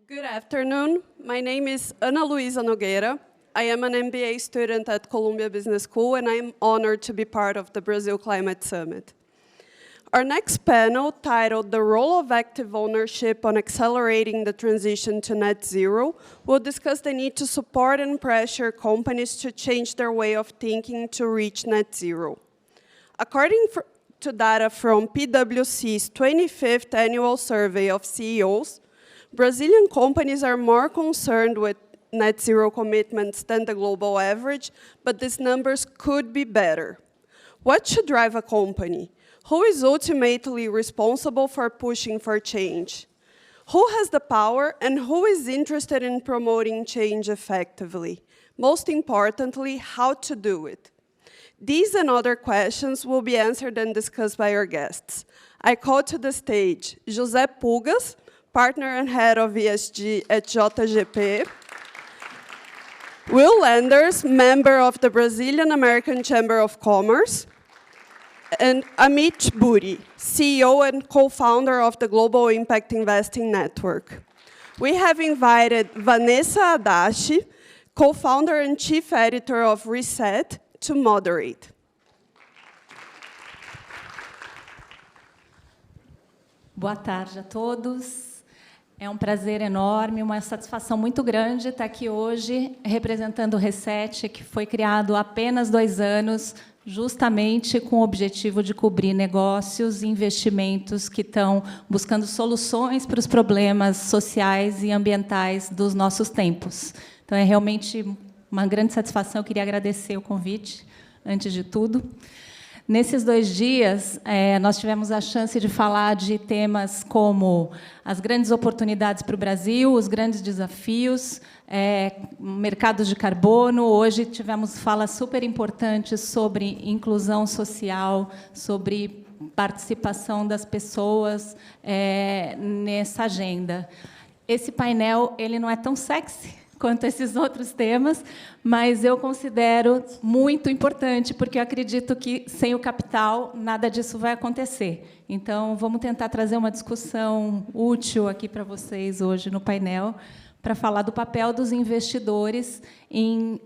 Good afternoon. My name is Ana Luisa Nogueira. I am an MBA student at Columbia Business School, and I am honored to be part of the Brazil Climate Summit. Our next panel, titled The Role of Active Ownership on Accelerating the Transition to Net Zero, will discuss the need to support and pressure companies to change their way of thinking to reach net zero. According to data from PwC's 25th annual survey of CEOs, Brazilian companies are more concerned with net zero commitments than the global average, but these numbers could be better. What should drive a company? Who is ultimately responsible for pushing for change? Who has the power and who is interested in promoting change effectively? Most importantly, how to do it? These and other questions will be answered and discussed by our guests. I call to the stage José Pulgas, partner and head of ESG at JGP, Will Landers, member of the Brazilian American Chamber of Commerce, and Amit Buri, CEO and co-founder of the Global Impact Investing Network. We have invited Vanessa Adachi, co-founder and chief editor of Reset, to moderate. Boa tarde a todos. É um prazer enorme, uma satisfação muito grande estar aqui hoje representando o Reset, que foi criado há apenas 2 anos, justamente com o objetivo de cobrir negócios e investimentos que estão buscando soluções para os problemas sociais e ambientais dos nossos tempos. Então, é realmente uma grande satisfação. Eu queria agradecer o convite, antes de tudo. Nesses 2 dias, nós tivemos a chance de falar de temas como as grandes oportunidades para o Brasil, os grandes desafios, mercados de carbono. Hoje tivemos falas super importantes sobre inclusão social, sobre participação das pessoas nessa agenda. Esse painel ele não é tão sexy quanto esses outros temas, mas eu considero muito importante, porque eu acredito que, sem o capital, nada disso vai acontecer. Então, vamos tentar trazer uma discussão útil aqui para vocês hoje no painel, para falar do papel dos investidores em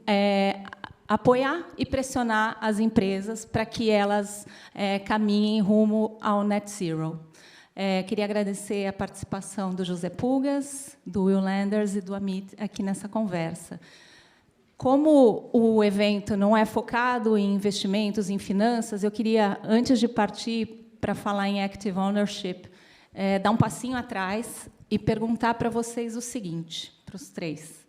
apoiar e pressionar as empresas para que elas caminhem rumo ao net zero. Queria agradecer a participação do José Pulgas, do Will Landers e do Amit aqui nessa conversa. Como o evento não é focado em investimentos, em finanças, eu queria, antes de partir para falar em Active Ownership, dar um passinho atrás e perguntar para vocês o seguinte, para os 3.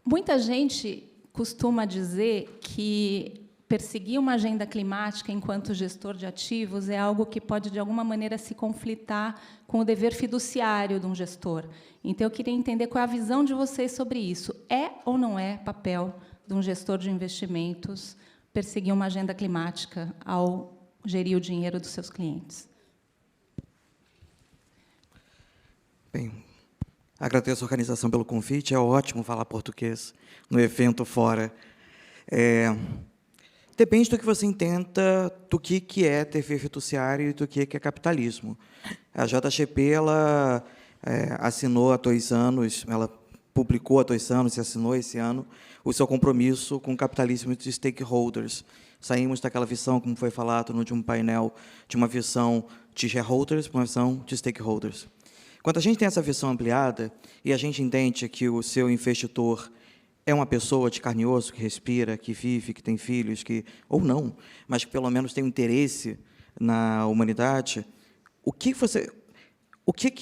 Muita gente costuma dizer que perseguir uma agenda climática enquanto gestor de ativos é algo que pode, de alguma maneira, se conflitar com o dever fiduciário de um gestor. Então, eu queria entender qual é a visão de vocês sobre isso. É ou não é papel de um gestor de investimentos perseguir uma agenda climática ao gerir o dinheiro dos seus clientes? Bem, agradeço a organização pelo convite. É ótimo falar português no evento fora. Depende do que você entenda do que é dever fiduciário e do que é capitalismo. A JGP ela assinou há 2 anos, ela publicou há 2 anos e assinou esse ano o seu compromisso com o capitalismo de stakeholders. Saímos daquela visão, como foi falado no último painel, de uma visão de shareholders para uma visão de stakeholders. Quando a gente tem essa visão ampliada e a gente entende que o seu investidor é uma pessoa de carne e osso, que respira, que vive, que tem filhos, ou não, mas que pelo menos tem um interesse na humanidade, o que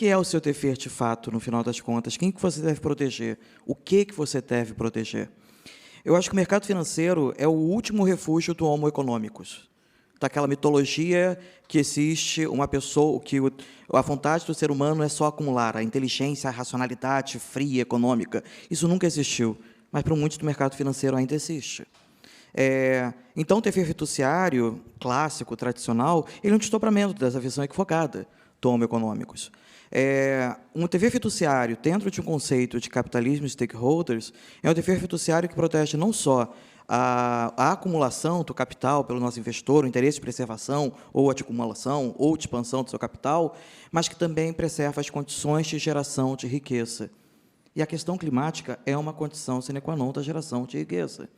é o seu dever de fato, no final das contas? Quem que você deve proteger? O que você deve proteger? Eu acho que o mercado financeiro é o último refúgio do Homo economicus, daquela mitologia que existe uma pessoa, que a vontade do ser humano é só acumular, a inteligência, a racionalidade fria, econômica. Isso nunca existiu. Mas, para muitos do mercado financeiro, ainda existe. Então, o dever fiduciário clássico, tradicional, ele é um desdobramento dessa visão equivocada do Homo econômicus. Um dever fiduciário, dentro de um conceito de capitalismo e stakeholders, é um dever fiduciário que protege não só a acumulação do capital pelo nosso investidor, o interesse de preservação, ou de acumulação, ou de expansão do seu capital, mas que também preserva as condições de geração de riqueza. E a questão climática é uma condição sine qua non da geração de riqueza.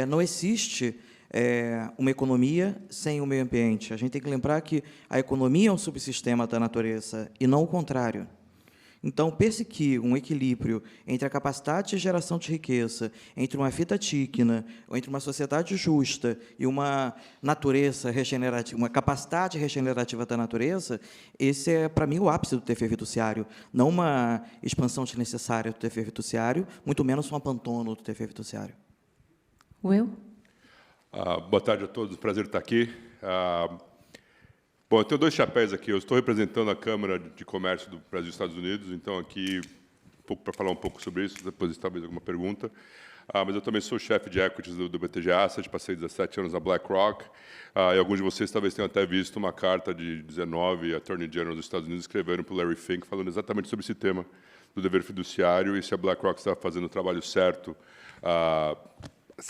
Não existe uma economia sem o meio ambiente. A gente tem que lembrar que a economia é um subsistema da natureza, e não o contrário. Então, perseguir um equilíbrio entre a capacidade de geração de riqueza, entre uma vida digna, entre uma sociedade justa e uma natureza regenerativa, uma capacidade regenerativa da natureza, esse é, para mim, o ápice do dever fiduciário. Não uma expansão desnecessária do dever fiduciário, muito menos um abandono do dever fiduciário. Will? Boa tarde a todos, prazer estar aqui. Bom, eu tenho 2 chapéus aqui. Eu estou representando a Câmara de Comércio do Brasil e Estados Unidos, então aqui para falar um pouco sobre isso, depois talvez alguma pergunta. Mas eu também sou chefe de equities do BTG Asset, passei 17 anos na BlackRock, e alguns de vocês talvez tenham até visto uma carta de 19 Attorney General dos Estados Unidos escrevendo para o Larry Fink, falando exatamente sobre esse tema do dever fiduciário e se a BlackRock estava fazendo o trabalho certo,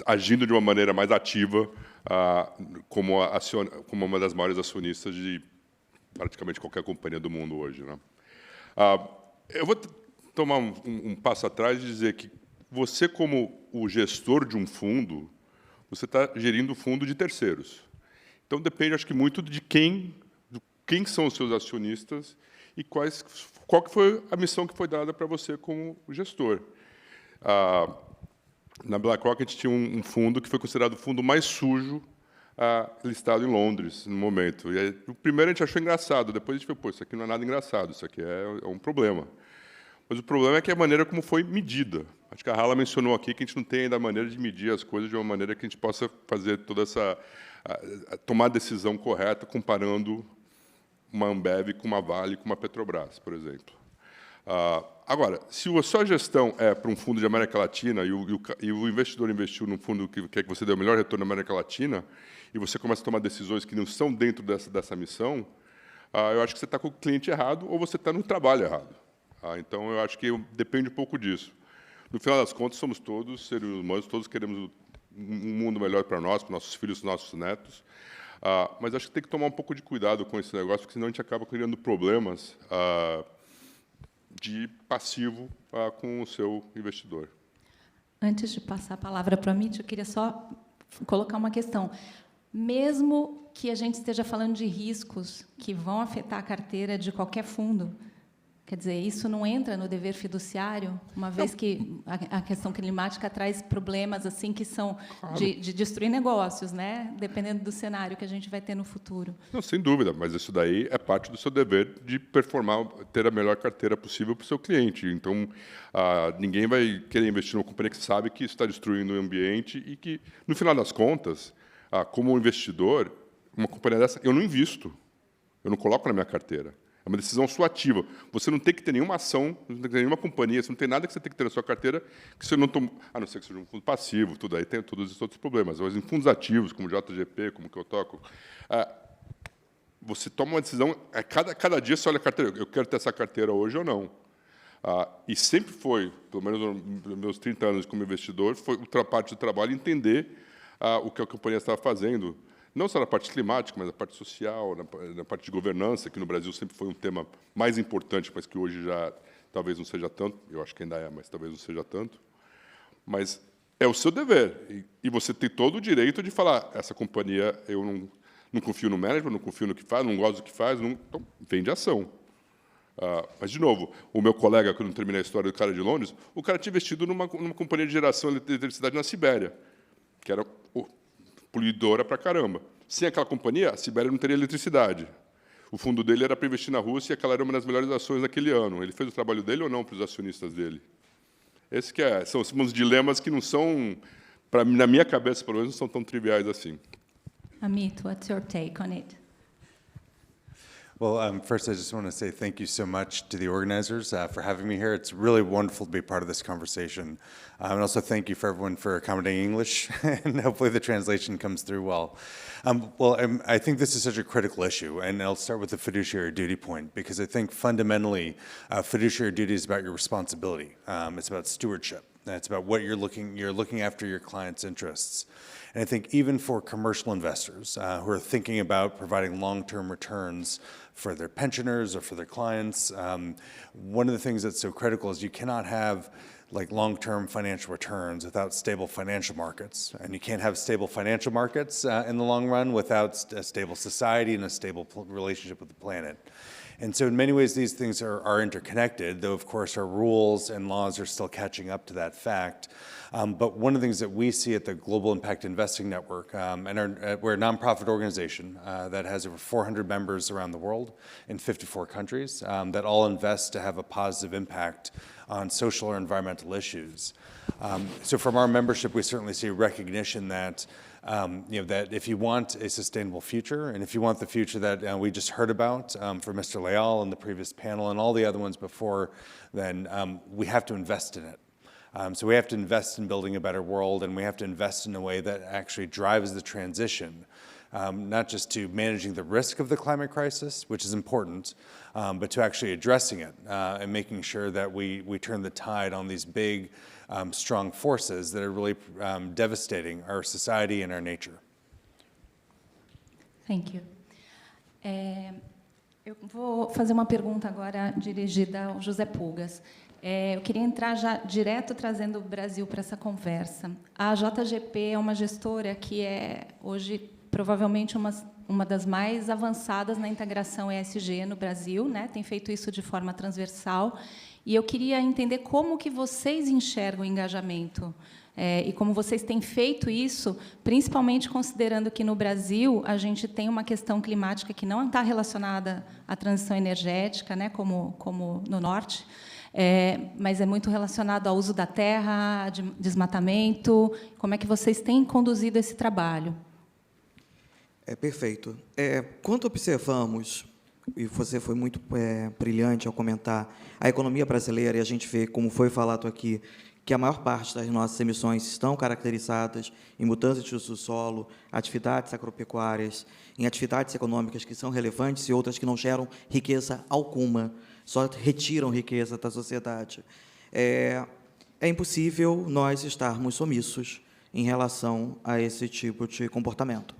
agindo de uma maneira mais ativa como uma das maiores acionistas de praticamente qualquer companhia do mundo hoje, né? Eu vou tomar um passo atrás e dizer que você, como o gestor de um fundo, você está gerindo o fundo de terceiros. Então, depende, acho que, muito de quem são os seus acionistas e qual que foi a missão que foi dada para você como gestor. Na BlackRock, a gente tinha um fundo que foi considerado o fundo mais sujo listado em Londres, no momento. E aí, o primeiro a gente achou engraçado, depois a gente falou, pô, isso aqui não é nada engraçado, isso aqui é um problema. Mas o problema é que a maneira como foi medida. Acho que a Hala mencionou aqui que a gente não tem ainda a maneira de medir as coisas de uma maneira que a gente possa fazer toda essa... tomar a decisão correta, comparando uma Ambev com uma Vale, com uma Petrobras, por exemplo. Agora, se a sua gestão é para um fundo de América Latina e o investidor investiu num fundo que quer que você dê o melhor retorno na América Latina e você começa a tomar decisões que não estão dentro dessa missão, eu acho que você está com o cliente errado ou você está no trabalho errado. Então, eu acho que depende um pouco disso. No final das contas, somos todos seres humanos, todos queremos um mundo melhor para nós, para nossos filhos, nossos netos, mas acho que tem que tomar um pouco de cuidado com esse negócio, porque senão a gente acaba criando problemas de passivo com o seu investidor. Antes de passar a palavra para a Amit, eu queria só colocar uma questão. Mesmo que a gente esteja falando de riscos que vão afetar a carteira de qualquer fundo, quer dizer, isso não entra no dever fiduciário, uma vez que a questão climática traz problemas assim que são Claro. de destruir negócios, né? Dependendo do cenário que a gente vai ter no futuro. Não, sem dúvida, mas isso daí é parte do seu dever de performar, ter a melhor carteira possível para o seu cliente. Então, ninguém vai querer investir numa companhia que sabe que isso está destruindo o ambiente e que, no final das contas, como investidor, uma companhia dessa, eu não invisto, eu não coloco na minha carteira. É uma decisão sua ativa. Você não tem que ter nenhuma ação, não tem que ter nenhuma companhia, você não tem nada que você tem que ter na sua carteira que você não toma, a não ser que seja um fundo passivo, tudo aí tem todos esses outros problemas. Mas em fundos ativos, como JGP, como que eu toco, você toma uma decisão, cada dia você olha a carteira, eu quero ter essa carteira hoje ou não. E sempre foi, pelo menos nos meus 30 anos como investidor, foi outra parte do trabalho entender o que a companhia estava fazendo, não só na parte climática, mas na parte social, na parte de governança, que no Brasil sempre foi um tema mais importante, mas que hoje já talvez não seja tanto. Eu acho que ainda é, mas talvez não seja tanto. Mas é o seu dever. E você tem todo o direito de falar, essa companhia, eu não confio no management, não confio no que faz, não gosto do que faz, então vende ação. Mas, de novo, o meu colega, quando eu terminei a história do cara de Londres, o cara tinha investido numa companhia de geração de eletricidade na Sibéria, que era poluidora para caramba. Sem aquela companhia, a Sibéria não teria eletricidade. O fundo dele era para investir na Rússia e aquela era uma das melhores ações naquele ano. Ele fez o trabalho dele ou não para os acionistas dele? Esse que são uns dilemas que não são, na minha cabeça, pelo menos, não são tão triviais assim. Amit, what's your take on it? Well, first, I just want to say thank you so much to the organizers for having me here. It's really wonderful to be part of this conversation. And also thank you for everyone for accommodating English, and hopefully the translation comes through well. I think this is such a critical issue, and I'll start with the fiduciary duty point, because I think fundamentally, fiduciary duty is about your responsibility. It's about stewardship. It's about what you're looking after your clients' interests. And I think even for commercial investors who are thinking about providing long-term returns for their pensioners or for their clients, one of the things that's so critical is you cannot have like long-term financial returns without stable financial markets. And you can't have stable financial markets in the long run without a stable society and a stable relationship with the planet. And so in many ways, these things are interconnected, though of course our rules and laws are still catching up to that fact. But one of the things that we see at the Global Impact Investing Network, we're a nonprofit organization that has over 400 members around the world in 54 countries that all invest to have a positive impact on social or environmental issues. So from our membership, we certainly see recognition that that if you want a sustainable future, and if you want the future that we just heard about for Mr. Leal and the previous panel and all the other ones before, then we have to invest in it. So we have to invest in building a better world, and we have to invest in a way that actually drives the transition, not just to managing the risk of the climate crisis, which is important, but to actually addressing it and making sure that we turn the tide on these big, strong forces that are really devastating our society and our nature. Thank you. Eu vou fazer uma pergunta agora dirigida ao José Pulgas. Eu queria entrar já direto trazendo o Brasil para essa conversa. A JGP é uma gestora que é, hoje, provavelmente uma das mais avançadas na integração ESG no Brasil, né? Tem feito isso de forma transversal. E eu queria entender como que vocês enxergam o engajamento e como vocês têm feito isso, principalmente considerando que, no Brasil, a gente tem uma questão climática que não está relacionada à transição energética, né? como no Norte, mas é muito relacionado ao uso da terra, de desmatamento. Como é que vocês têm conduzido esse trabalho? Perfeito. Quando observamos, e você foi muito brilhante ao comentar, a economia brasileira, e a gente vê, como foi falado aqui, que a maior parte das nossas emissões estão caracterizadas em mudanças de uso do solo, atividades agropecuárias, em atividades econômicas que são relevantes e outras que não geram riqueza alguma, só retiram riqueza da sociedade. É impossível nós estarmos omissos em relação a esse tipo de comportamento.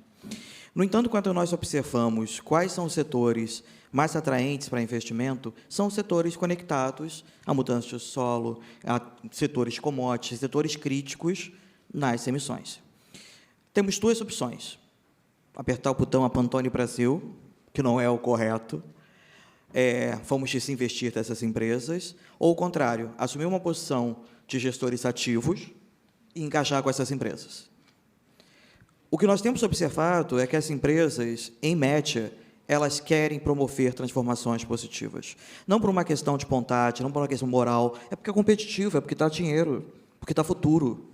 No entanto, quando nós observamos quais são os setores mais atraentes para investimento, são os setores conectados à mudança de solo, a setores commodities, setores críticos nas emissões. Temos duas opções. Apertar o botão Pantone Brasil, que não é o correto, vamos desinvestir dessas empresas, ou o contrário, assumir uma posição de gestores ativos e engajar com essas empresas. O que nós temos observado é que as empresas, em média, elas querem promover transformações positivas. Não por uma questão de vontade, não por uma questão moral, é porque é competitivo, é porque dá dinheiro, porque dá futuro.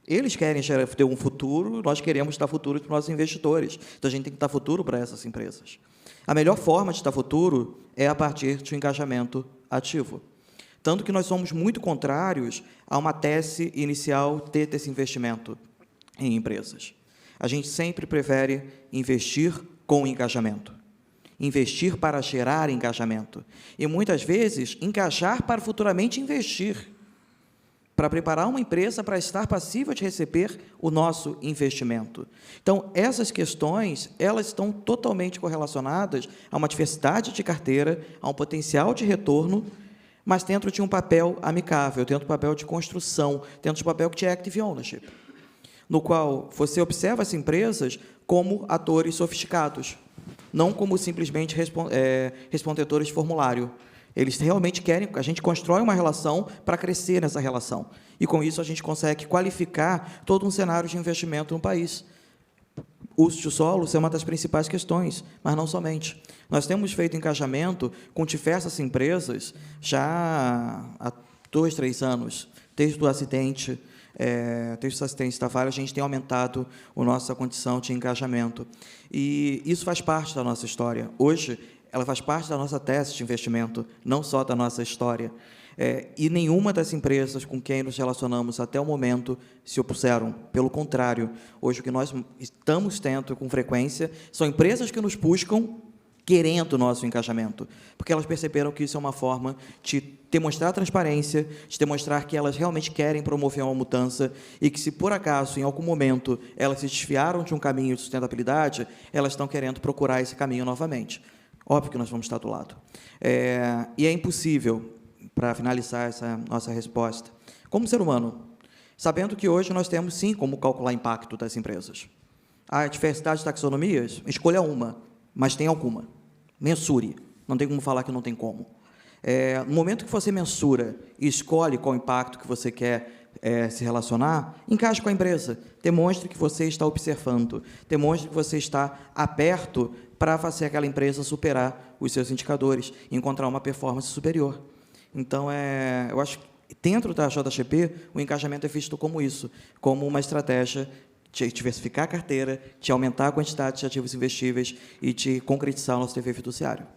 Eles querem ter um futuro, nós queremos dar futuro para os nossos investidores. Então, a gente tem que dar futuro para essas empresas. A melhor forma de dar futuro é a partir de um engajamento ativo. Tanto que nós somos muito contrários a uma tese inicial de desinvestimento em empresas. A gente sempre prefere investir com engajamento. Investir para gerar engajamento. E, muitas vezes, engajar para futuramente investir. Para preparar uma empresa para estar passível de receber o nosso investimento. Então, essas questões, elas estão totalmente correlacionadas a uma diversidade de carteira, a um potencial de retorno, mas dentro de um papel amicável, dentro do papel de construção, dentro do papel de active ownership, no qual você observa as empresas como atores sofisticados, não como simplesmente respondedores de formulário. Eles realmente querem, a gente constrói uma relação para crescer nessa relação. E, com isso, a gente consegue qualificar todo um cenário de investimento no país. O uso de solos é uma das principais questões, mas não somente. Nós temos feito engajamento com diversas empresas já há 2, 3 anos, desde o acidente da Vale, a gente tem aumentado a nossa condição de engajamento. E isso faz parte da nossa história. Hoje, ela faz parte da nossa tese de investimento, não só da nossa história. E nenhuma das empresas com quem nos relacionamos até o momento se opuseram. Pelo contrário, hoje o que nós estamos tendo com frequência são empresas que nos buscam querendo o nosso engajamento, porque elas perceberam que isso é uma forma de demonstrar transparência, de demonstrar que elas realmente querem promover uma mudança e que, se por acaso, em algum momento, elas se desviaram de um caminho de sustentabilidade, elas estão querendo procurar esse caminho novamente. Óbvio que nós vamos estar do lado. E é impossível, para finalizar essa nossa resposta, como ser humano, sabendo que hoje nós temos, sim, como calcular o impacto das empresas. A diversidade de taxonomias, escolha uma, mas tem alguma. Mensure. Não tem como falar que não tem como. No momento que você mensura e escolhe qual impacto que você quer se relacionar, encaixe com a empresa. Demonstre que você está observando. Demonstre que você está aberto para fazer aquela empresa superar os seus indicadores e encontrar uma performance superior. Então, eu acho que dentro da JGP, o engajamento é visto como isso, como uma estratégia de diversificar a carteira, de aumentar a quantidade de ativos investíveis e de concretizar o nosso dever fiduciário.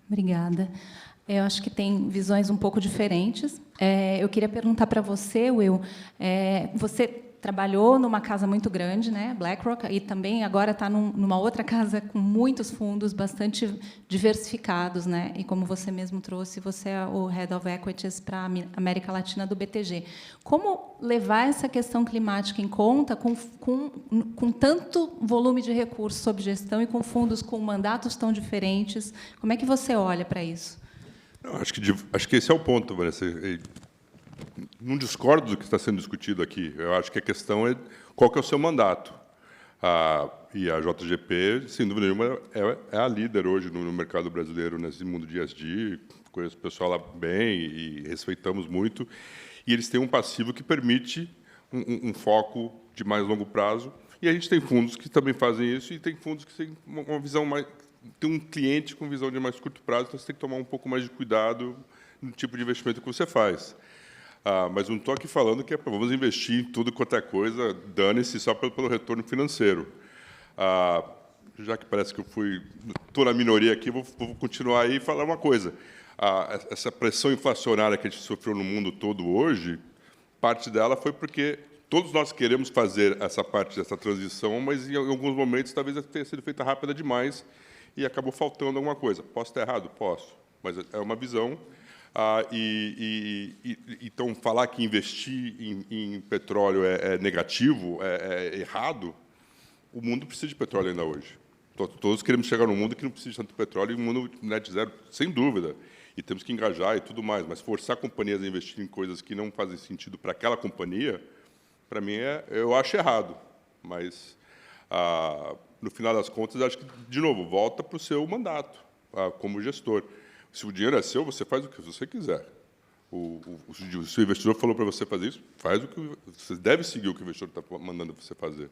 Obrigada. Eu acho que tem visões um pouco diferentes. Eu queria perguntar para você, Will, você trabalhou numa casa muito grande, né, BlackRock, e também agora está numa outra casa com muitos fundos bastante diversificados, né? E como você mesmo trouxe, você é o Head of Equities para a América Latina do BTG. Como levar essa questão climática em conta com tanto volume de recursos sob gestão e com fundos com mandatos tão diferentes? Como é que você olha para isso? Não, acho que esse é o ponto, Vanessa. Não discordo do que está sendo discutido aqui. Eu acho que a questão é qual que é o seu mandato. E a JGP, sem dúvida nenhuma, é a líder hoje no mercado brasileiro, nesse mundo de ESG. Conheço o pessoal lá bem e respeitamos muito. E eles têm um passivo que permite um foco de mais longo prazo. E a gente tem fundos que também fazem isso e tem fundos que têm uma visão mais... Tem um cliente com visão de mais curto prazo, então você tem que tomar um pouco mais de cuidado no tipo de investimento que você faz. Mas não estou aqui falando que vamos investir em tudo quanto é coisa, dane-se só pelo retorno financeiro. Já que parece que eu estou na minoria aqui, vou continuar aí e falar uma coisa. Essa pressão inflacionária que a gente sofreu no mundo todo hoje, parte dela foi porque todos nós queremos fazer essa parte dessa transição, mas em alguns momentos talvez tenha sido feita rápida demais e acabou faltando alguma coisa. Posso estar errado? Posso, mas é uma visão. Então, falar que investir em petróleo é negativo, é errado, o mundo precisa de petróleo ainda hoje. Todos queremos chegar num mundo que não precisa de tanto petróleo, e um mundo net zero, sem dúvida. E temos que engajar e tudo mais, mas forçar companhias a investir em coisas que não fazem sentido para aquela companhia, para mim, eu acho errado. Mas, no final das contas, acho que, de novo, volta para o seu mandato como gestor. Se o dinheiro é seu, você faz o que você quiser. Se o investidor falou para você fazer isso, faz o que você deve seguir o que o investidor está mandando você fazer.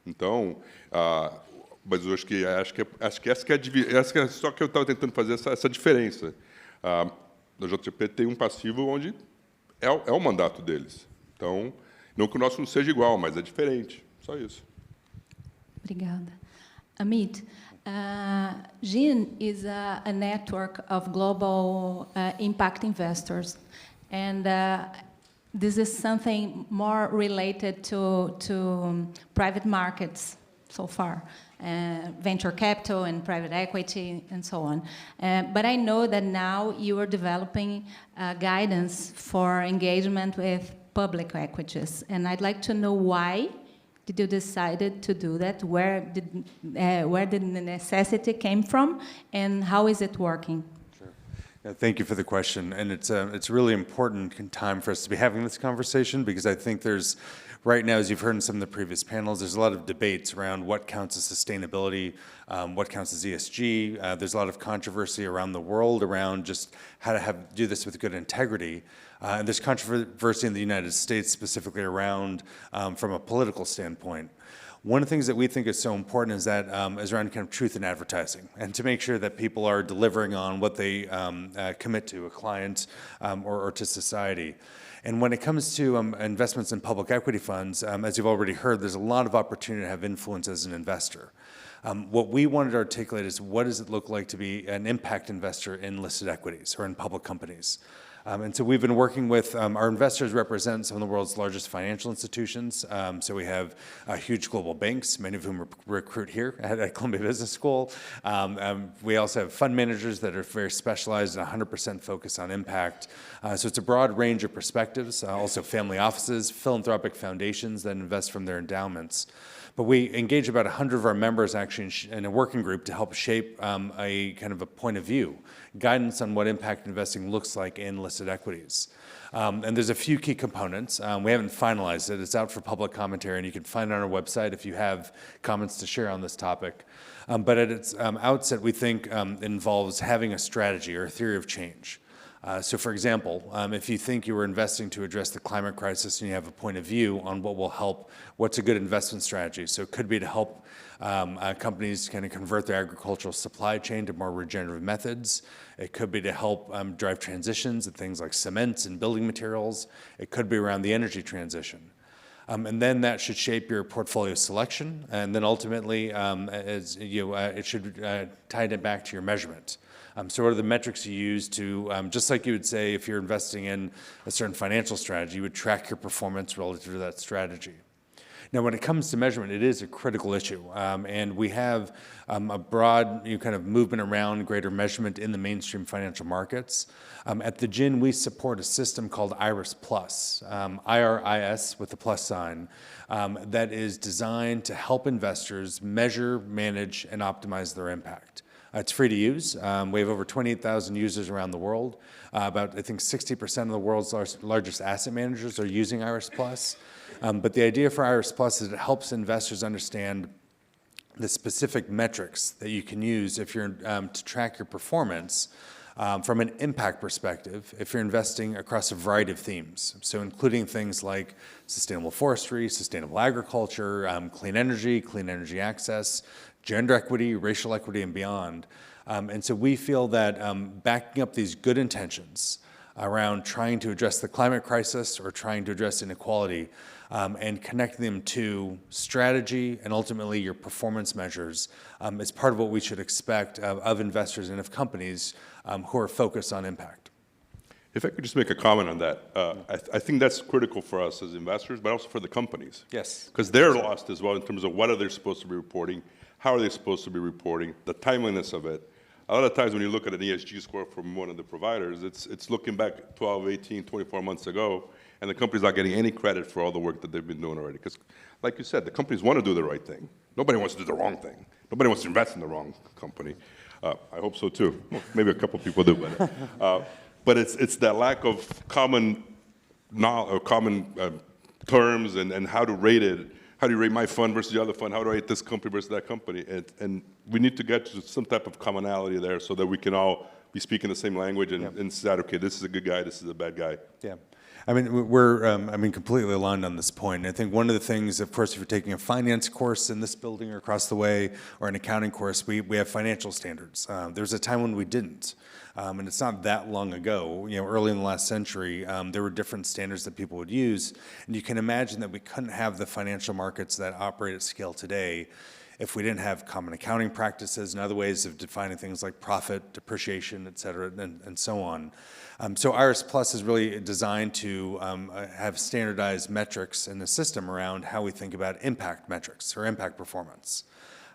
Então, mas eu acho que essa é só que eu estava tentando fazer essa diferença. A JGP tem um passivo onde é o mandato deles. Então, não que o nosso não seja igual, mas é diferente. Só isso. Obrigada. Amit, GIN is a network of global impact investors, and this is something more related to private markets so far, venture capital and private equity and so on. But I know that now you are developing guidance for engagement with public equities, and I'd like to know why did you decide to do that? Where did the necessity came from, and how is it working? Sure. Yeah, thank you for the question, and it's a really important time for us to be having this conversation, because I think there's, right now, as you've heard in some of the previous panels, there's a lot of debates around what counts as sustainability, what counts as ESG. There's a lot of controversy around the world around just how to do this with good integrity. And there's controversy in the United States specifically around, from a political standpoint. One of the things that we think is so important is that is around kind of truth in advertising, and to make sure that people are delivering on what they commit to a client or to society. And when it comes to investments in public equity funds, as you've already heard, there's a lot of opportunity to have influence as an investor. What we wanted to articulate is what does it look like to be an impact investor in listed equities or in public companies. And so we've been working with, our investors represent some of the world's largest financial institutions. So we have huge global banks, many of whom recruit here at Columbia Business School. We also have fund managers that are very specialized and 100% focused on impact. So it's a broad range of perspectives, also family offices, philanthropic foundations that invest from their endowments. But we engage about 100 of our members actually in a working group to help shape a kind of a point of view, guidance on what impact investing looks like in listed equities. And there's a few key components. We haven't finalized it. It's out for public commentary, and you can find it on our website if you have comments to share on this topic. But at its outset, we think it involves having a strategy or a theory of change. So for example, if you think you were investing to address the climate crisis and you have a point of view on what will help, what's a good investment strategy. So it could be to help companies kind of convert their agricultural supply chain to more regenerative methods. It could be to help drive transitions in things like cements and building materials. It could be around the energy transition. And then that should shape your portfolio selection. And then ultimately, it should tie it back to your measurement. So what are the metrics you use to, just like you would say if you're investing in a certain financial strategy, you would track your performance relative to that strategy. Now, when it comes to measurement, it is a critical issue, and we have a broad kind of movement around greater measurement in the mainstream financial markets. At the GIN, we support a system called IRIS Plus, IRIS with the plus sign, that is designed to help investors measure, manage, and optimize their impact. It's free to use. We have over 28,000 users around the world. About, I think, 60% of the world's largest asset managers are using IRIS Plus. But the idea for IRIS Plus is it helps investors understand the specific metrics that you can use if you're to track your performance from an impact perspective if you're investing across a variety of themes. So including things like sustainable forestry, sustainable agriculture, clean energy access, gender equity, racial equity, and beyond. And so we feel that backing up these good intentions around trying to address the climate crisis or trying to address inequality and connecting them to strategy and ultimately your performance measures is part of what we should expect of investors and of companies who are focused on impact. If I could just make a comment on that, I think that's critical for us as investors, but also for the companies. Yes. Because they're lost as well in terms of what are they supposed to be reporting, how are they supposed to be reporting, the timeliness of it. A lot of times when you look at an ESG score from one of the providers, it's looking back 12, 18, 24 months ago, and the company's not getting any credit for all the work that they've been doing already. Because, like you said, the companies want to do the right thing. Nobody wants to do the wrong thing. Nobody wants to invest in the wrong company. I hope so, too. Well, maybe a couple people do, but it's that lack of common knowledge, or common terms and how to rate it. How do you rate my fund versus the other fund? How do I rate this company versus that company? And we need to get to some type of commonality there so that we can all be speaking the same language and say, okay, this is a good guy, this is a bad guy. Yeah. I mean, we're completely aligned on this point. I think one of the things, of course, if you're taking a finance course in this building or across the way, or an accounting course, we have financial standards. There was a time when we didn't. And it's not that long ago, early in the last century, there were different standards that people would use. And you can imagine that we couldn't have the financial markets that operate at scale today if we didn't have common accounting practices and other ways of defining things like profit, depreciation, et cetera, and so on. So IRIS Plus is really designed to have standardized metrics in the system around how we think about impact metrics or impact performance.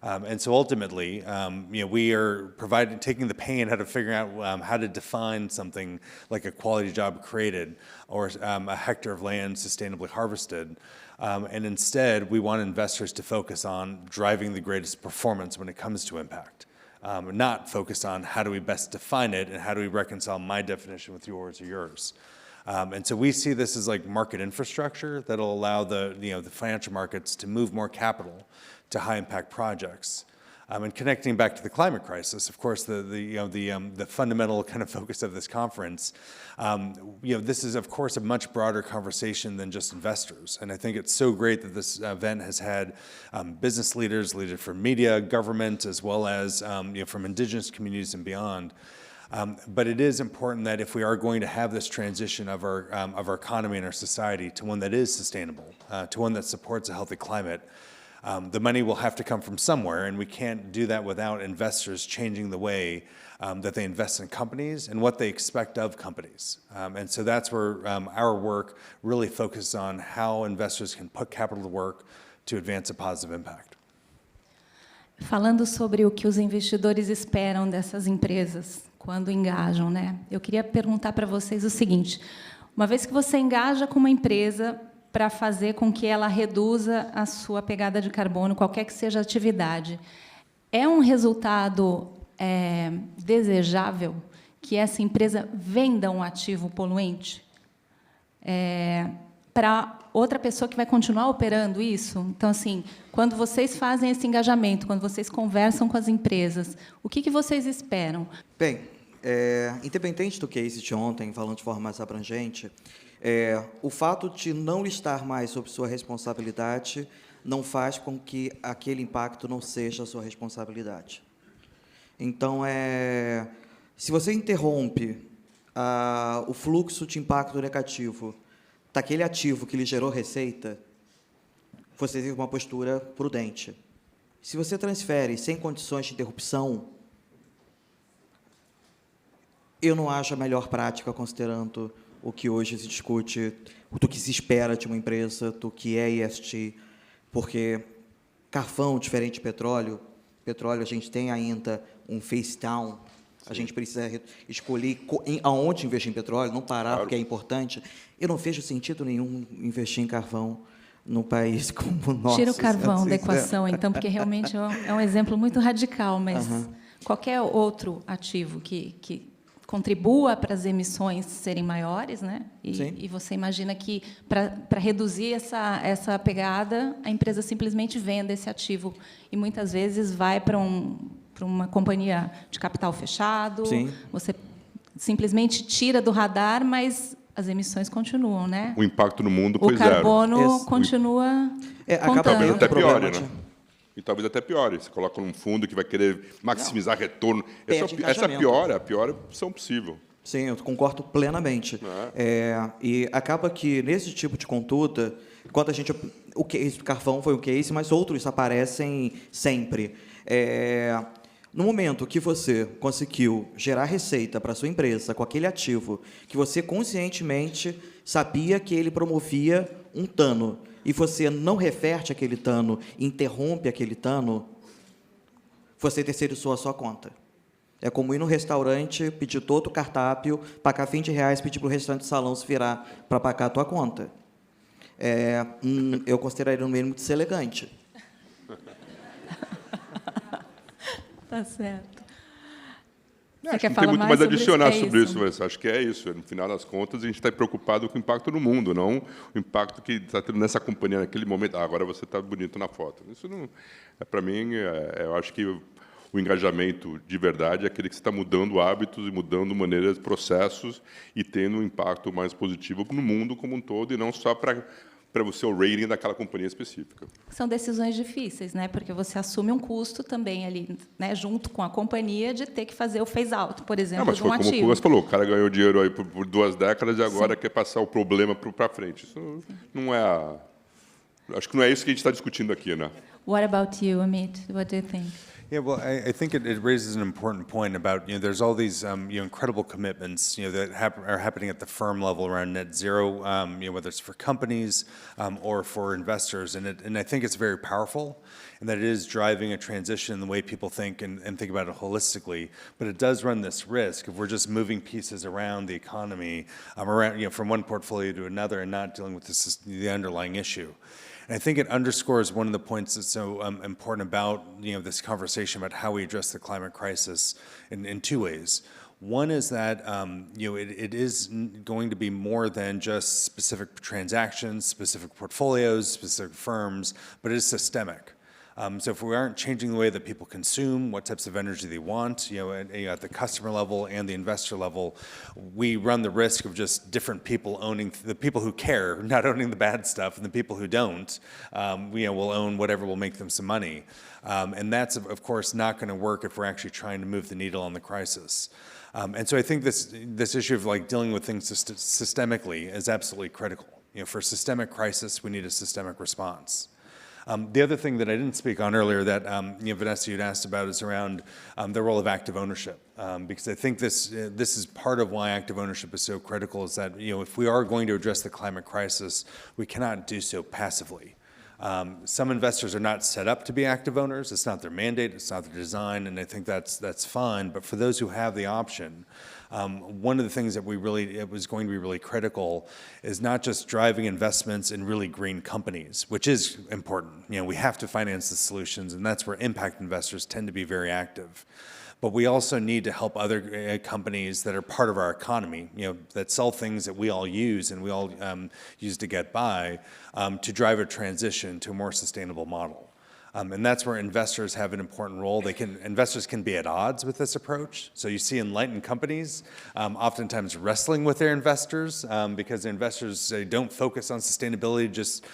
And so ultimately, we are taking the pain out of figuring out how to define something like a quality job created or a hectare of land sustainably harvested. And instead, we want investors to focus on driving the greatest performance when it comes to impact, not focus on how do we best define it and how do we reconcile my definition with yours or yours. And so we see this as like market infrastructure that'll allow the financial markets to move more capital to high impact projects. And connecting back to the climate crisis, of course, the fundamental kind of focus of this conference, this is, of course, a much broader conversation than just investors. And I think it's so great that this event has had business leaders from media, government, as well as from indigenous communities and beyond. But it is important that if we are going to have this transition of our economy and our society to one that is sustainable, to one that supports a healthy climate, The money will have to come from somewhere, and we can't do that without investors changing the way that they invest in companies and what they expect of companies. And so that's where our work really focuses on how investors can put capital to work to advance a positive impact. Falando sobre o que os investidores esperam dessas empresas quando engajam, né? Eu queria perguntar para vocês o seguinte: uma vez que você engaja com uma empresa para fazer com que ela reduza a sua pegada de carbono, qualquer que seja a atividade, é um resultado desejável que essa empresa venda um ativo poluente para outra pessoa que vai continuar operando isso? Então, assim, quando vocês fazem esse engajamento, quando vocês conversam com as empresas, o que vocês esperam? Bem, independente do case de ontem, falando de forma mais abrangente, o fato de não estar mais sob sua responsabilidade não faz com que aquele impacto não seja sua responsabilidade. Então, se você interrompe o fluxo de impacto negativo daquele ativo que lhe gerou receita, você teve uma postura prudente. Se você transfere sem condições de interrupção, eu não acho a melhor prática, considerando o que hoje se discute, do que se espera de uma empresa, do que é ESG, porque carvão, diferente de petróleo, a gente tem ainda um face down, a gente precisa escolher aonde investir em petróleo, não parar, porque é importante. Eu não vejo sentido nenhum investir em carvão num país como o nosso. Tira o carvão da equação, então, porque realmente é um exemplo muito radical, mas qualquer outro ativo que contribua para as emissões serem maiores, né? E você imagina que, para reduzir essa pegada, a empresa simplesmente venda esse ativo e, muitas vezes, vai para uma companhia de capital fechado. Sim. Você simplesmente tira do radar, mas as emissões continuam, né? O impacto no mundo foi zero. O carbono zero. continua acaba talvez tendo até piore, problema né? E talvez até piore. Você coloca num fundo que vai querer maximizar retorno. Perde Essa engajamento. a pior opção possível. Sim, eu concordo plenamente. E acaba que, nesse tipo de conduta, enquanto o case do carvão foi um case, mas outros aparecem sempre. No momento que você conseguiu gerar receita para a sua empresa com aquele ativo que você conscientemente sabia que ele promovia um dano, e você não reverte aquele dano, interrompe aquele dano, você terceirizou a sua conta. É como ir no restaurante, pedir todo o cardápio, pagar R$20, pedir para o restante do salão se virar para pagar a tua conta. Eu consideraria no mínimo deselegante. Tá certo. Você quer falar muito mais adicionar sobre isso, mas acho que é isso. No final das contas, a gente está preocupado com o impacto no mundo, não o impacto que está tendo nessa companhia naquele momento. Agora você está bonito na foto. Isso não, para mim, eu acho que o engajamento de verdade é aquele que está mudando hábitos e mudando maneiras, processos e tendo um impacto mais positivo no mundo como um todo e não só para você o rating daquela companhia específica. São decisões difíceis, né? Porque você assume um custo também ali, né, junto com a companhia, de ter que fazer o phase-out, por exemplo, mas de um foi como ativo. o Cugas falou, o cara ganhou dinheiro aí por 2 décadas e agora quer passar o problema para frente. Isso não é... Acho que não é isso que a gente está discutindo aqui, né? What about you, Amit? What do you think? Yeah, well, I think it raises an important point about, there's all these, incredible commitments, that are happening at the firm level around net zero, whether it's for companies or for investors. And I think it's very powerful, and that it is driving a transition in the way people think and think about it holistically. But it does run this risk if we're just moving pieces around the economy, from one portfolio to another and not dealing with the underlying issue. And I think it underscores one of the points that's so important about this conversation about how we address the climate crisis in 2 ways. One is that it is going to be more than just specific transactions, specific portfolios, specific firms, but it is systemic. So if we aren't changing the way that people consume, what types of energy they want, at the customer level and the investor level, we run the risk of just different people owning, the people who care, not owning the bad stuff, and the people who don't, will own whatever will make them some money. And that's, of course, not going to work if we're actually trying to move the needle on the crisis. And so I think this issue of dealing with things systemically is absolutely critical. For systemic crisis, we need a systemic response. The other thing that I didn't speak on earlier that Vanessa, you'd asked about is around the role of active ownership, because I think this is part of why active ownership is so critical. Is that if we are going to address the climate crisis, we cannot do so passively. Some investors are not set up to be active owners. It's not their mandate, it's not their design, and I think that's fine. But for those who have the option, one of the things that it was going to be really critical is not just driving investments in really green companies, which is important. We have to finance the solutions, and that's where impact investors tend to be very active. But we also need to help other companies that are part of our economy, that sell things that we all use and we all use to get by, to drive a transition to a more sustainable model. And that's where investors have an important role. Investors can be at odds with this approach. So you see enlightened companies oftentimes wrestling with their investors because the investors don't focus on sustainability, just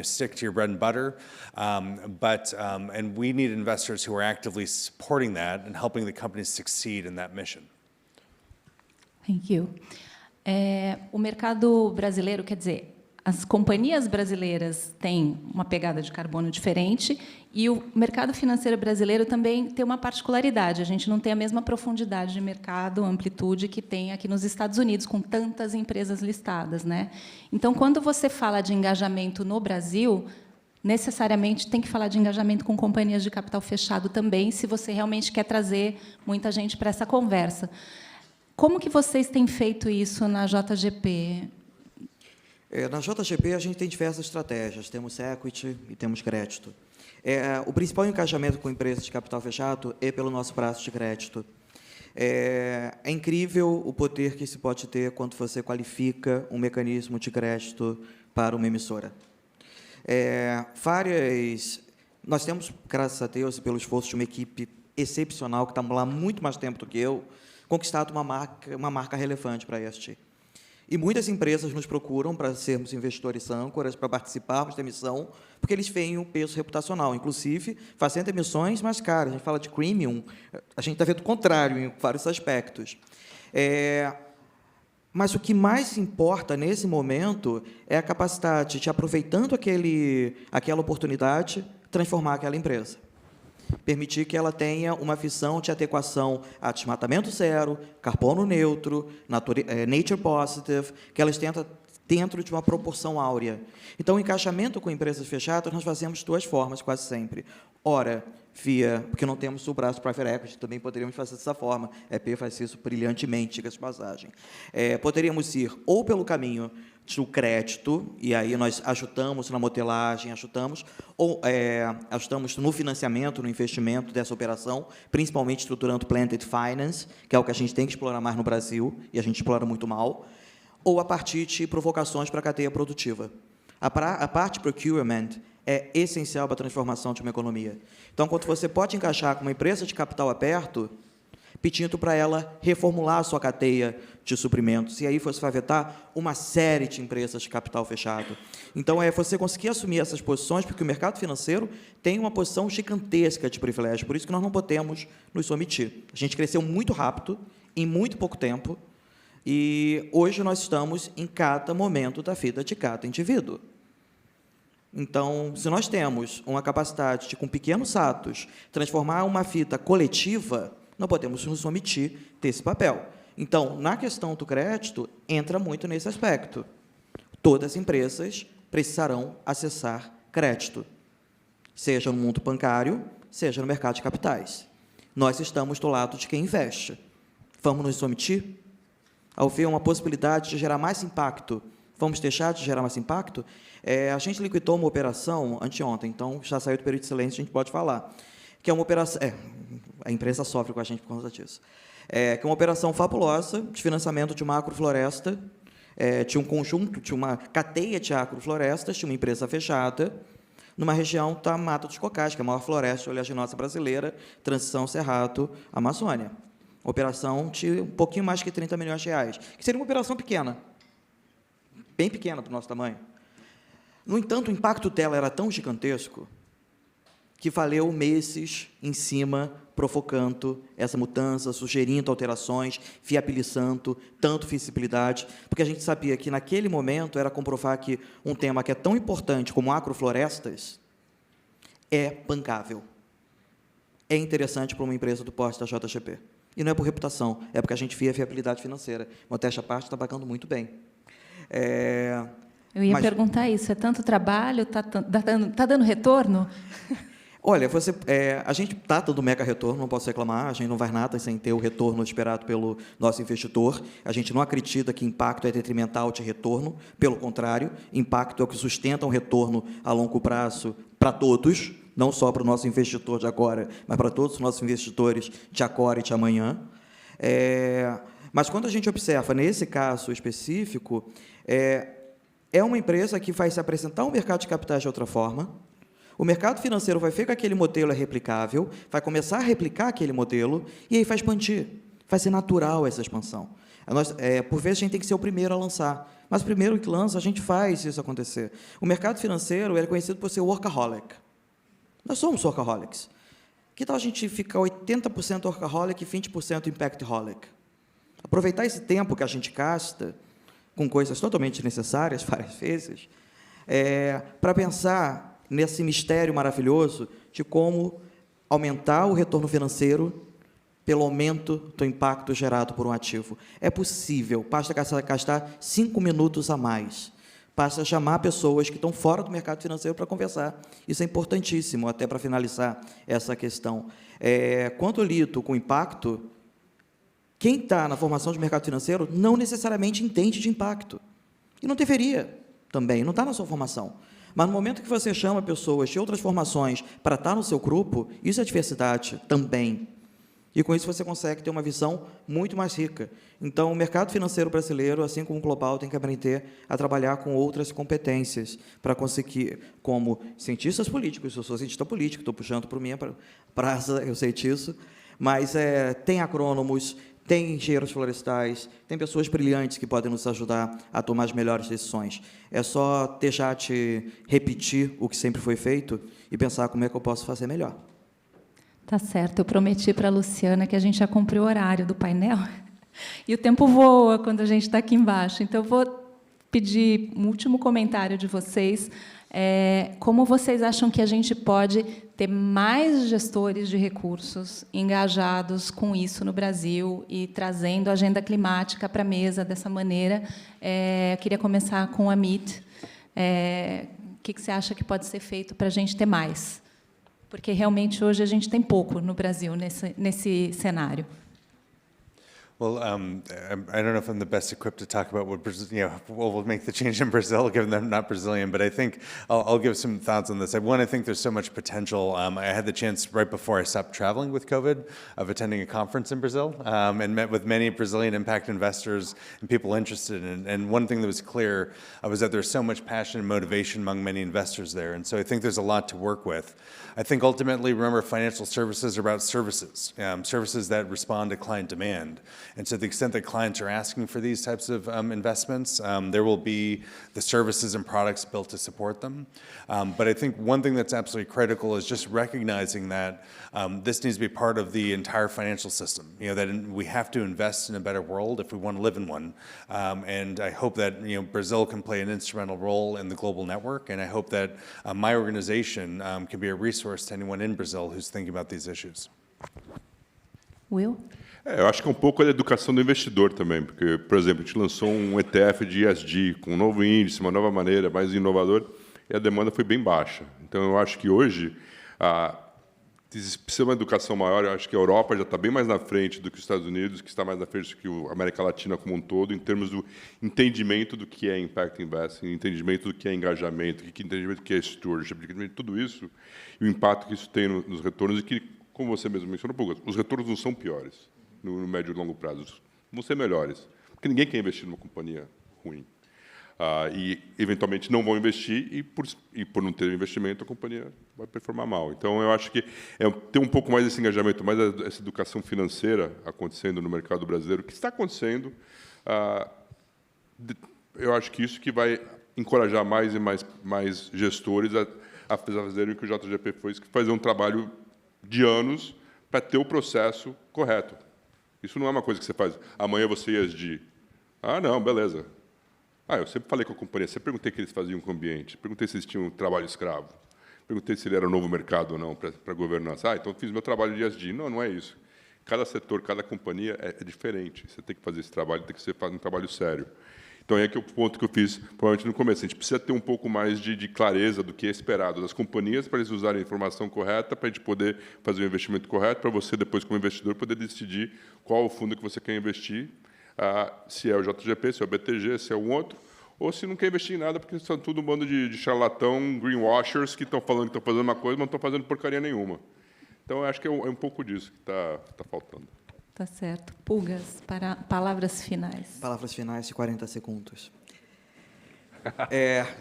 stick to your bread and butter. And we need investors who are actively supporting that and helping the companies succeed in that mission. Thank you. O mercado brasileiro, quer dizer, as companhias brasileiras têm uma pegada de carbono diferente e o mercado financeiro brasileiro também tem uma particularidade. A gente não tem a mesma profundidade de mercado, amplitude que tem aqui nos Estados Unidos, com tantas empresas listadas, né? Então, quando você fala de engajamento no Brasil, necessariamente tem que falar de engajamento com companhias de capital fechado também, se você realmente quer trazer muita gente para essa conversa. Como que vocês têm feito isso na JGP? Na JGP, a gente tem diversas estratégias. Temos equity e temos crédito. O principal engajamento com empresas de capital fechado é pelo nosso braço de crédito. É incrível o poder que se pode ter quando você qualifica um mecanismo de crédito para uma emissora. Nós temos, graças a Deus, e pelo esforço de uma equipe excepcional, que está lá há muito mais tempo do que eu, conquistado uma marca relevante para a ESG. E muitas empresas nos procuram para sermos investidores âncoras, para participarmos da emissão, porque eles veem um peso reputacional, inclusive fazendo emissões mais caras. A gente fala de premium, a gente está vendo o contrário em vários aspectos. Mas o que mais importa nesse momento é a capacidade de, aproveitando aquela oportunidade, transformar aquela empresa. Permitir que ela tenha uma visão de adequação a desmatamento zero, carbono neutro, nature positive, que elas tenham dentro de uma proporção áurea. Então, o encaixamento com empresas fechadas, nós fazemos de duas formas, quase sempre. Ora, porque não temos o braço private equity, também poderíamos fazer dessa forma. A EP faz isso brilhantemente, diga-se de passagem. Poderíamos ir ou pelo caminho do crédito, e aí nós ajudamos na modelagem, ajudamos no financiamento, no investimento dessa operação, principalmente estruturando blended finance, que é o que a gente tem que explorar mais no Brasil, e a gente explora muito mal, ou a partir de provocações para a cadeia produtiva. A parte procurement é essencial para a transformação de uma economia. Então, quando você pode encaixar com uma empresa de capital aberto, pedindo para ela reformular a sua cadeia de suprimentos, e aí você vai vetar uma série de empresas de capital fechado. Então, você conseguir assumir essas posições, porque o mercado financeiro tem uma posição gigantesca de privilégio, por isso que nós não podemos nos omitir. A gente cresceu muito rápido, em muito pouco tempo, e hoje nós estamos em cada momento da vida de cada indivíduo. Então, se nós temos uma capacidade de, com pequenos atos, transformar uma fita coletiva, não podemos nos omitir desse papel. Então, na questão do crédito, entra muito nesse aspecto. Todas as empresas precisarão acessar crédito, seja no mundo bancário, seja no mercado de capitais. Nós estamos do lado de quem investe. Vamos nos omitir? Ao ver uma possibilidade de gerar mais impacto, vamos deixar de gerar mais impacto? A gente liquidou uma operação anteontem, então já saiu do período de silêncio, a gente pode falar, que é uma operação... a empresa sofre com a gente por conta disso. Que é uma operação fabulosa de financiamento de uma agrofloresta, de um conjunto, de uma cadeia de agroflorestas, de uma empresa fechada, numa região da Mata dos Cocais, que é a maior floresta oleaginosa brasileira, transição Cerrado, Amazônia. Operação de um pouquinho mais que 30 milhões de reais, que seria uma operação pequena, bem pequena para o nosso tamanho. No entanto, o impacto dela era tão gigantesco que valeu meses em cima, provocando essa mudança, sugerindo alterações, viabilizando tanto visibilidade, porque a gente sabia que, naquele momento, era comprovar que um tema que é tão importante como agroflorestas é bancável. É interessante para uma empresa do porte da JGP. E não é por reputação, é porque a gente vê a viabilidade financeira. Modéstia à parte, está pagando muito bem. Eu ia Mas- perguntar isso, é tanto trabalho, está dando retorno? Olha, a gente está dando mega retorno, não posso reclamar, a gente não vai nada sem ter o retorno esperado pelo nosso investidor. A gente não acredita que impacto é detrimental de retorno, pelo contrário, impacto é o que sustenta um retorno a longo prazo para todos, não só para o nosso investidor de agora, mas para todos os nossos investidores de agora e de amanhã. Mas quando a gente observa, nesse caso específico, é uma empresa que vai se apresentar ao mercado de capitais de outra forma. O mercado financeiro vai ver que aquele modelo é replicável, vai começar a replicar aquele modelo e aí vai expandir. Vai ser natural essa expansão. Por vezes, a gente tem que ser o primeiro a lançar, mas o primeiro que lança, a gente faz isso acontecer. O mercado financeiro é conhecido por ser workaholic. Nós somos workaholics. Que tal a gente ficar 80% workaholic e 20% impactholic? Aproveitar esse tempo que a gente gasta com coisas totalmente necessárias, várias vezes, para pensar nesse mistério maravilhoso de como aumentar o retorno financeiro pelo aumento do impacto gerado por um ativo. É possível, basta gastar 5 minutos a mais, basta chamar pessoas que estão fora do mercado financeiro para conversar. Isso é importantíssimo, até para finalizar essa questão. Quando eu lido com impacto, quem está na formação de mercado financeiro não necessariamente entende de impacto. E não deveria também, não está na sua formação. Mas no momento que você chama pessoas de outras formações para estar no seu grupo, isso é diversidade também. E com isso você consegue ter uma visão muito mais rica. Então, o mercado financeiro brasileiro, assim como o global, tem que aprender a trabalhar com outras competências para conseguir, como cientistas políticos, eu sou cientista político, estou puxando para minha praça, eu sei disso, mas tem agrônomos, tem engenheiros florestais, tem pessoas brilhantes que podem nos ajudar a tomar as melhores decisões. É só deixar de repetir o que sempre foi feito e pensar como é que eu posso fazer melhor. Tá certo, eu prometi para a Luciana que a gente já cumpriu o horário do painel, e o tempo voa quando a gente está aqui embaixo. Então, eu vou pedir um último comentário de vocês. Como vocês acham que a gente pode ter mais gestores de recursos engajados com isso no Brasil e trazendo a agenda climática para a mesa dessa maneira? Eu queria começar com a Amit. O que você acha que pode ser feito para a gente ter mais? Porque, realmente, hoje a gente tem pouco no Brasil nesse cenário. Well, I don't know if I'm the best equipped to talk about what will make the change in Brazil, given that I'm not Brazilian. But I think I'll give some thoughts on this. One, I think there's so much potential. I had the chance right before I stopped traveling with COVID of attending a conference in Brazil and met with many Brazilian impact investors and people interested in it. And one thing that was clear was that there's so much passion and motivation among many investors there. And so I think there's a lot to work with. I think ultimately, remember, financial services are about services, services that respond to client demand. And to the extent that clients are asking for these types of investments, there will be the services and products built to support them. But I think one thing that's absolutely critical is just recognizing that this needs to be part of the entire financial system, that we have to invest in a better world if we want to live in one. And I hope that Brazil can play an instrumental role in the global network, and I hope that my organization can be a resource to anyone in Brazil who's thinking about these issues. Will? Eu acho que é um pouco a educação do investidor também, porque, por exemplo, a gente lançou um ETF de ESG, com um novo índice, uma nova maneira, mais inovador, e a demanda foi bem baixa. Então, eu acho que hoje precisa de uma educação maior. Eu acho que a Europa já está bem mais na frente do que os Estados Unidos, que está mais na frente do que a América Latina como um todo, em termos do entendimento do que é impact investing, entendimento do que é engajamento, entendimento do que é stewardship, tudo isso, e o impacto que isso tem nos retornos, e que, como você mesmo mencionou, os retornos não são piores no médio e longo prazo, vão ser melhores, porque ninguém quer investir numa companhia ruim. E, eventualmente, não vão investir e, por não ter investimento, a companhia vai performar mal. Então, eu acho que ter um pouco mais desse engajamento, mais essa educação financeira acontecendo no mercado brasileiro, que está acontecendo, eu acho que isso que vai encorajar mais e mais gestores a fazerem o que o JGP fez, que fazer um trabalho de anos para ter o processo correto. Isso não é uma coisa que você faz, amanhã você ESG. Não, beleza. Eu sempre falei com a companhia, sempre perguntei o que eles faziam com o ambiente, perguntei se eles tinham trabalho escravo. perguntei se ele era um novo mercado ou não para governança. Então fiz meu trabalho de ESG. Não, não é isso. Cada setor, cada companhia é diferente. Você tem que fazer esse trabalho, tem que ser um trabalho sério. Então, é que o ponto que eu fiz, provavelmente, no começo. A gente precisa ter um pouco mais de clareza do que é esperado das companhias para eles usarem a informação correta, para a gente poder fazer o investimento correto, para você, depois, como investidor, poder decidir qual o fundo que você quer investir, se é o JGP, se é o BTG, se é um outro, ou se não quer investir em nada, porque são tudo um bando de charlatão, greenwashers, que estão falando que estão fazendo uma coisa, mas não estão fazendo porcaria nenhuma. Então, eu acho que é um pouco disso que está faltando. Tá certo. Pulgas, para palavras finais. Palavras finais de 40 segundos.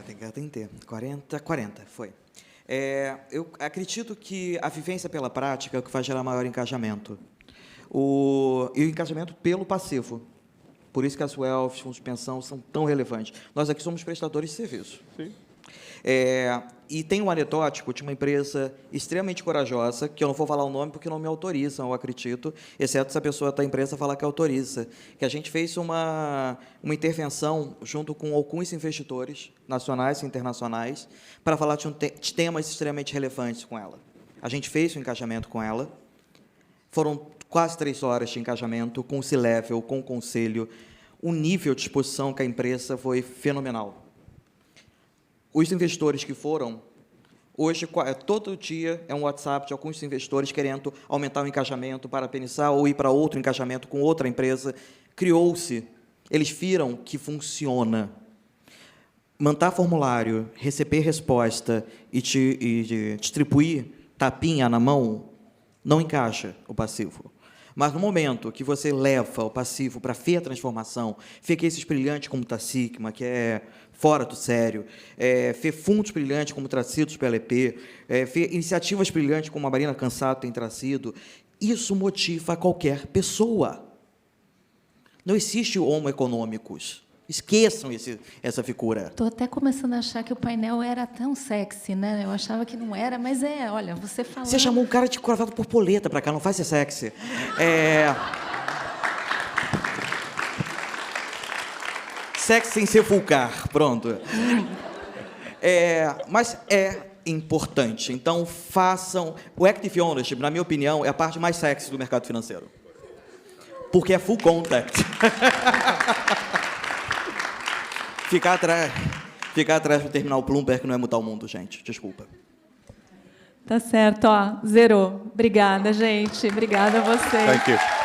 Tem que atender. 40, foi. Eu acredito que a vivência pela prática é o que vai gerar maior engajamento. E o engajamento pelo passivo. Por isso que as wealths, fundos de pensão, são tão relevantes. Nós aqui somos prestadores de serviço. Sim. E tem um anetótico de uma empresa extremamente corajosa, que eu não vou falar o nome porque não me autorizam, eu acredito, exceto se a pessoa da empresa falar que autoriza, que a gente fez uma intervenção junto com alguns investidores nacionais e internacionais para falar de temas extremamente relevantes com ela. A gente fez um engajamento com ela, foram quase 3 horas de engajamento com o C-Level, com o conselho, o nível de exposição que a empresa foi fenomenal. Os investidores que foram, hoje, todo dia, é um WhatsApp de alguns investidores querendo aumentar o engajamento, parabenizar ou ir para outro engajamento com outra empresa. Criou-se. Eles viram que funciona. Mandar formulário, receber resposta e distribuir tapinha na mão, não encaixa o passivo. Mas no momento que você leva o passivo para ver a transformação, ver cases brilhantes como o Sigma, que é fora do sério, ver fundos brilhantes como trazidos pela EP, ver iniciativas brilhantes como a Marina Cansado tem trazido, isso motiva qualquer pessoa. Não existe homo econômicos. Esqueçam essa figura. Estou até começando a achar que o painel era tão sexy, né? Eu achava que não era, mas olha, você falando... Você chamou um cara de cravado borboleta para cá, não faz ser sexy. Sexy sem ser vulgar, pronto. Mas é importante. Então, façam... O Active Ownership, na minha opinião, é a parte mais sexy do mercado financeiro. Porque é full contact. Ficar atrás do terminal Bloomberg não é mudar o mundo, gente. Desculpa. Tá certo, zerou. Obrigada, gente. Obrigada a vocês. Thank you.